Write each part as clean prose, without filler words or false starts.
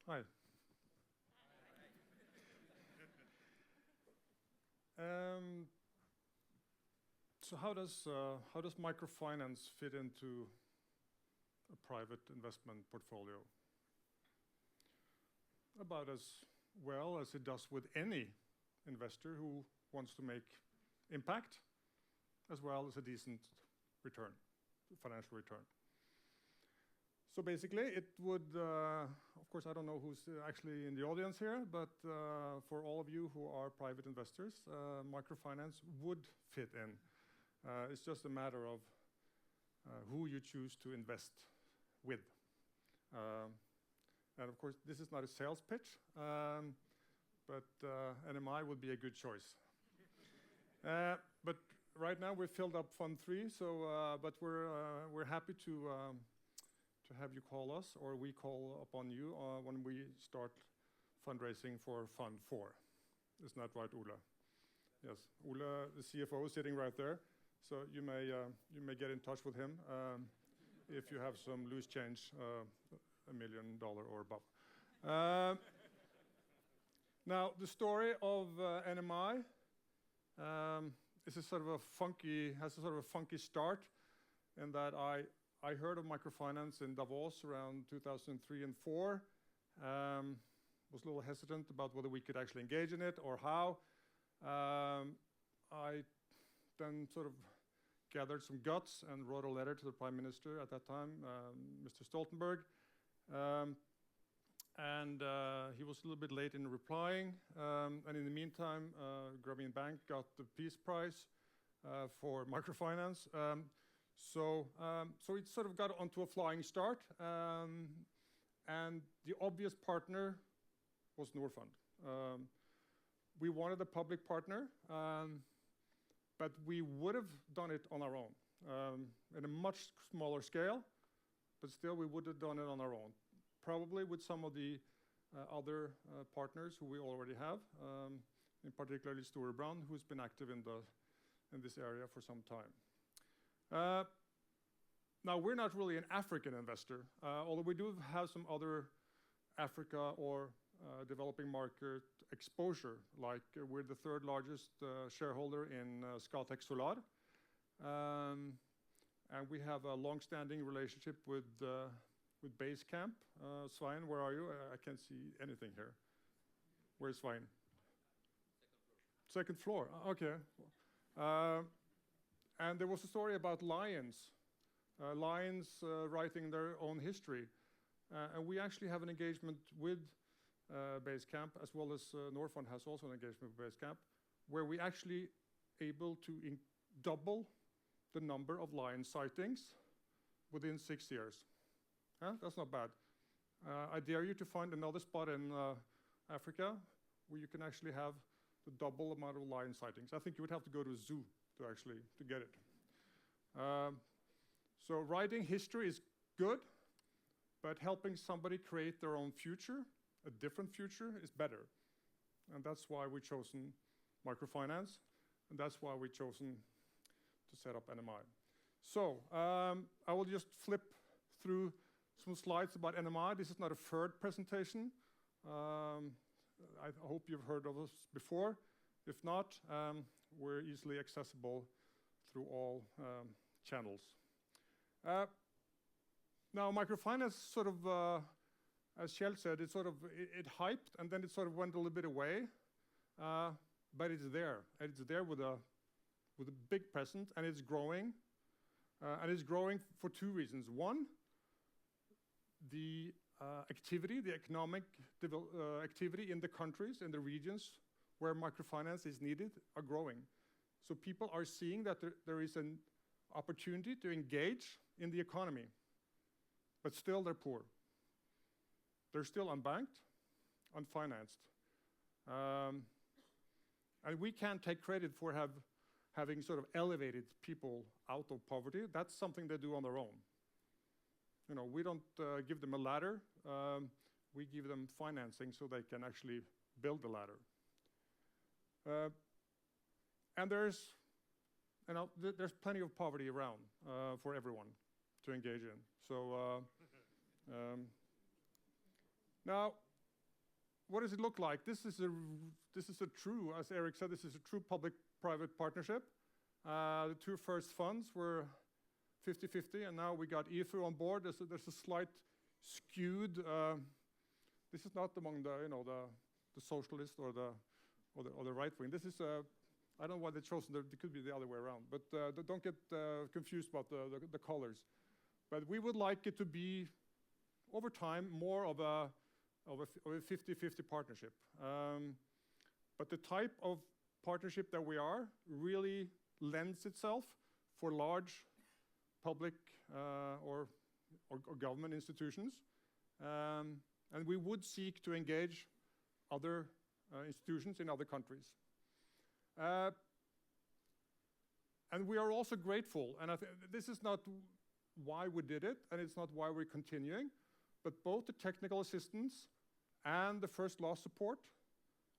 Hi. So how does microfinance fit into a private investment portfolio? About as well as it does with any investor who wants to make impact, as well as a decent return, financial return. So basically, it would, of course, I don't know who's actually in the audience here, but for all of you who are private investors, microfinance would fit in. It's just a matter of who you choose to invest with. And of course, this is not a sales pitch, but NMI would be a good choice. But right now we've filled up Fund 3, so but we're happy to have you call us, or we call upon you when we start fundraising for Fund 4. Isn't that right, Ole? Yes, Ole, the CFO, is sitting right there, so you may get in touch with him if you have some loose change, $1 million or above. Now, the story of NMI is has a sort of a funky start, in that I heard of microfinance in Davos around 2003 and 4. Was a little hesitant about whether we could actually engage in it or how. I then sort of gathered some guts and wrote a letter to the Prime Minister at that time, Mr. Stoltenberg. And he was a little bit late in replying. And in the meantime, Grameen Bank got the Peace Prize for microfinance. So it sort of got onto a flying start. And the obvious partner was Norfund. We wanted a public partner, but we would have done it on our own, in a much smaller scale, but still we would have done it on our own, probably with some of the other partners who we already have, in particularly Storebrand, who's been active in this area for some time. Now, we're not really an African investor, although we do have some other Africa or developing market exposure, like we're the third largest shareholder in Scatec Solar. And we have a long-standing relationship with Basecamp. Svein, where are you? I can't see anything here. Where's Svein? Second floor. Okay. And there was a story about lions writing their own history. And we actually have an engagement with Basecamp, as well as Norfund has also an engagement with Basecamp, where we actually able to double the number of lion sightings within 6 years. That's not bad. I dare you to find another spot in Africa where you can actually have the double amount of lion sightings. I think you would have to go to a zoo to get it. So writing history is good, but helping somebody create their own future, a different future, is better. And that's why we've chosen microfinance, and that's why we've chosen to set up NMI. So I will just flip through some slides about NMI. This is not a Ferd presentation. I hope you've heard of us before. If not, we're easily accessible through all channels. Now, microfinance sort of, as Kjell said, it hyped, and then it sort of went a little bit away. But it's there. It's there with a big presence, and it's growing. And it's growing for two reasons. One, the activity, the economic activity in the countries, in the regions where microfinance is needed, are growing. So people are seeing that there is an opportunity to engage in the economy, but still they're poor. They're still unbanked, unfinanced. And we can't take credit for having sort of elevated people out of poverty. That's something they do on their own. You know, we don't give them a ladder. We give them financing so they can actually build the ladder. And there's plenty of poverty around for everyone to engage in. So now, what does it look like? This is a true, as Eric said, this is a true public-private partnership. The two first funds were 50-50, and now we got IFU on board. There's a slight skewed. This is not among the socialist or the right wing. This is I don't know why they chose it could be the other way around, but don't get confused about the colors. But we would like it to be, over time, more of a 50-50 partnership. But the type of partnership that we are really lends itself for large public or government institutions. And we would seek to engage other institutions in other countries. And we are also grateful, and this is not why we did it, and it's not why we're continuing, but both the technical assistance and the first loss support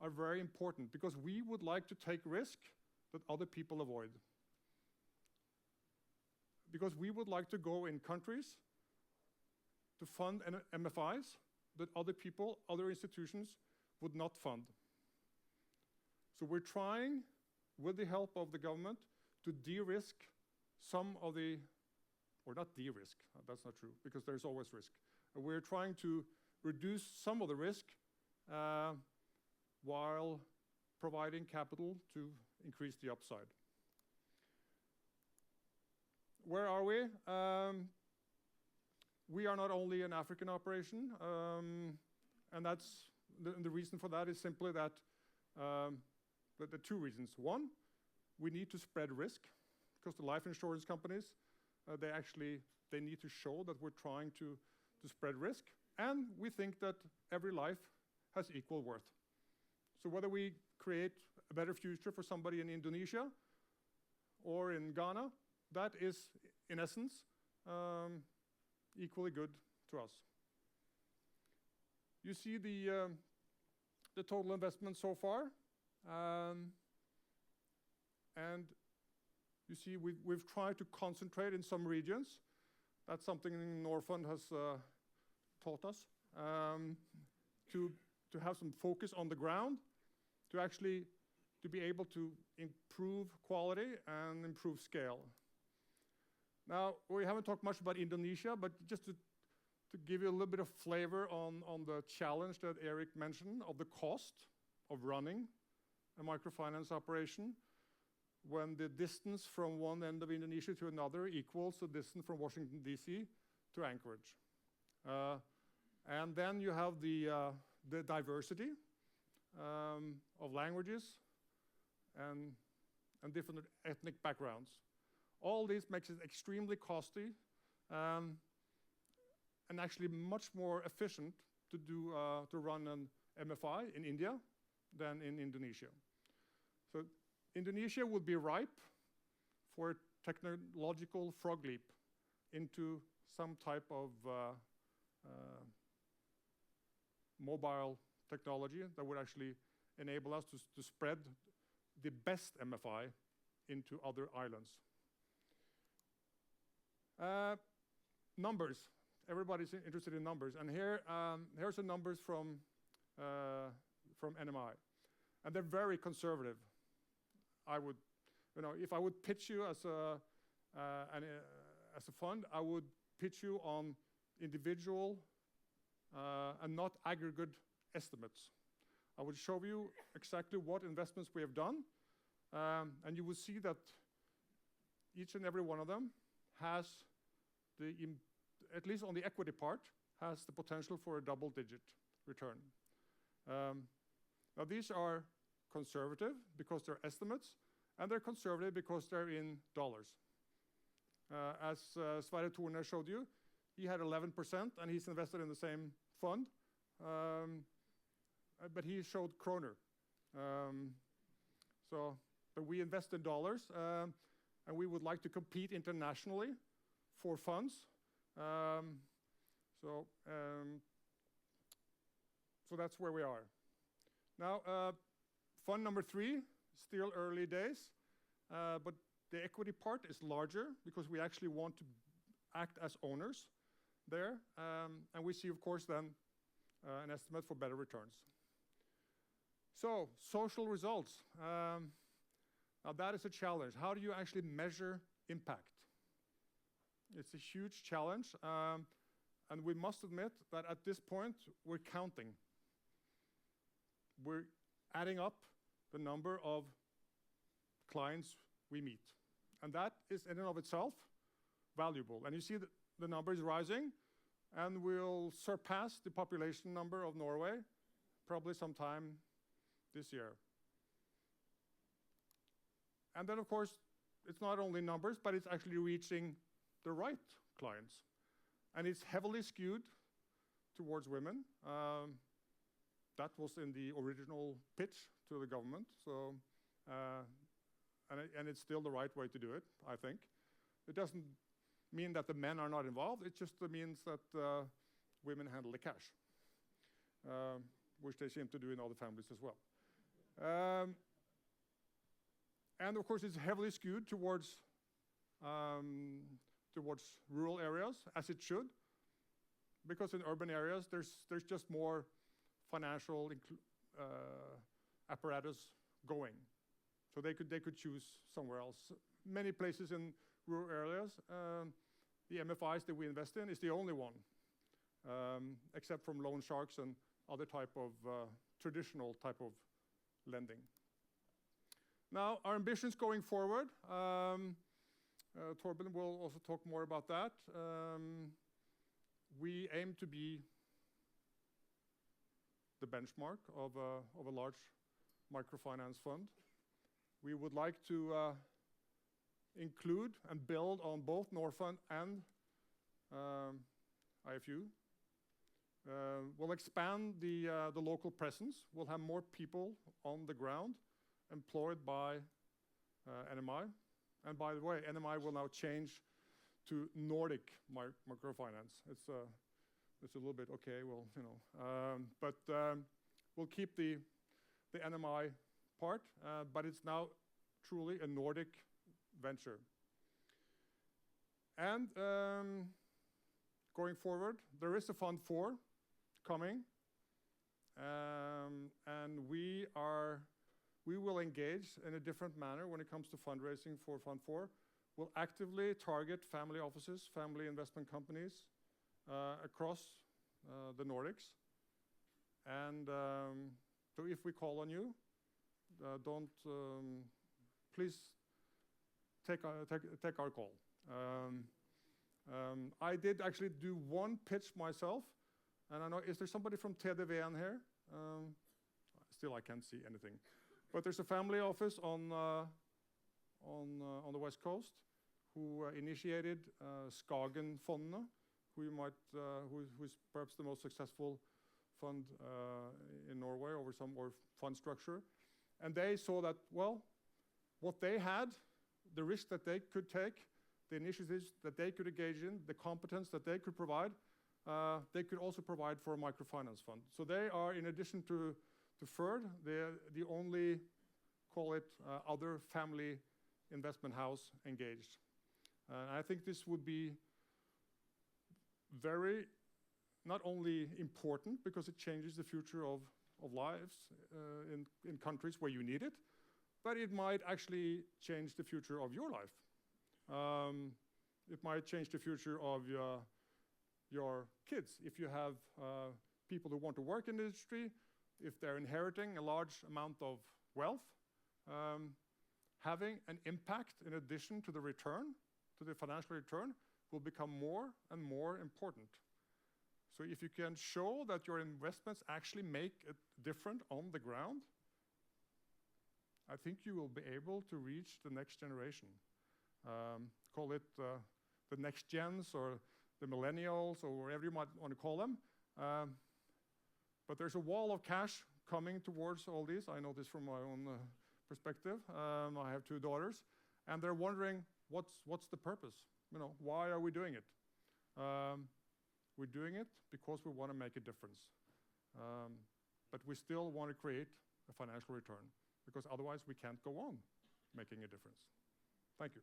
are very important, because we would like to take risk that other people avoid. Because we would like to go in countries to fund MFIs that other people, other institutions would not fund. So we're trying, with the help of the government, to de-risk some of the, or not de-risk, that's not true, because there's always risk. We're trying to reduce some of the risk while providing capital to increase the upside. Where are we? We are not only an African operation, and that's the reason for that is simply that the two reasons. One, we need to spread risk, because the life insurance companies, they need to show that we're trying to spread risk, and we think that every life has equal worth. So whether we create a better future for somebody in Indonesia or in Ghana, that is, in essence, equally good to us. You see the total investment so far, and you see we've tried to concentrate in some regions. That's something Norfund has taught us, to have some focus on the ground, to be able to improve quality and improve scale. Now, we haven't talked much about Indonesia, but just to give you a little bit of flavor on the challenge that Eric mentioned of the cost of running a microfinance operation, when the distance from one end of Indonesia to another equals the distance from Washington, D.C. to Anchorage. And then you have the diversity of languages and different ethnic backgrounds. All this makes it extremely costly and actually much more efficient to run an MFI in India than in Indonesia. So Indonesia would be ripe for a technological frog leap into some type of mobile technology that would actually enable us to spread the best MFI into other islands. Numbers. Everybody's interested in numbers, and here's the numbers from NMI, and they're very conservative. If I would pitch you as a fund, I would pitch you on individual and not aggregate estimates. I would show you exactly what investments we have done, and you will see that each and every one of them has at least on the equity part, has the potential for a double-digit return. Now these are conservative because they're estimates, and they're conservative because they're in dollars. As Sverre Torne showed you, he had 11%, and he's invested in the same fund, but he showed kroner. But we invest in dollars, and we would like to compete internationally for funds. So that's where we are. Now, fund number 3, still early days, but the equity part is larger because we actually want to act as owners there, and we see, of course, then an estimate for better returns. So, social results. Now that is a challenge. How do you actually measure impact? It's a huge challenge, and we must admit that at this point we're counting. We're adding up the number of clients we meet. And that is in and of itself valuable. And you see that the number is rising, and we'll surpass the population number of Norway probably sometime this year. And then, of course, it's not only numbers, but it's actually reaching the right clients. And it's heavily skewed towards women. That was in the original pitch to the government. So, and it's still the right way to do it, I think. It doesn't mean that the men are not involved. It just means that women handle the cash, which they seem to do in other families as well. And of course, it's heavily skewed towards rural areas, as it should, because in urban areas there's just more financial apparatus going, so they could choose somewhere else. Many places in rural areas, the MFIs that we invest in is the only one, except from loan sharks and other type of traditional type of lending. Now, our ambitions going forward, Torben will also talk more about that. We aim to be the benchmark of a large microfinance fund. We would like to include and build on both Norfund and IFU. We'll expand the local presence. We'll have more people on the ground employed by NMI. And by the way, NMI will now change to Nordic Microfinance. It's a little bit, okay, well, you know. But we'll keep the NMI part, but it's now truly a Nordic venture. And going forward, there is a Fund 4 coming, and we will engage in a different manner when it comes to fundraising for Fund 4. We'll actively target family offices, family investment companies across the Nordics. And so if we call on you, please take our call. I did actually do one pitch myself, and I know, is there somebody from TDVN here? Still, I can't see anything. But there's a family office on the West Coast who initiated Skagen-fondene, who's perhaps the most successful fund in Norway or fund structure. And they saw that, well, what they had, the risk that they could take, the initiatives that they could engage in, the competence that they could provide, they could also provide for a microfinance fund. So they are, in addition to Ferd, they're the only, call it, other family investment house engaged. I think this would be very, not only important because it changes the future of lives in countries where you need it, but it might actually change the future of your life. It might change the future of your kids. If you have people who want to work in the industry, if they're inheriting a large amount of wealth, having an impact in addition to the return, to the financial return, will become more and more important. So if you can show that your investments actually make a difference on the ground, I think you will be able to reach the next generation. Call it the next gens or the millennials or whatever you might want to call them. But there's a wall of cash coming towards all these. I know this from my own perspective. I have 2 daughters, and they're wondering, what's the purpose? You know, why are we doing it? We're doing it because we want to make a difference. But we still want to create a financial return, because otherwise we can't go on making a difference. Thank you.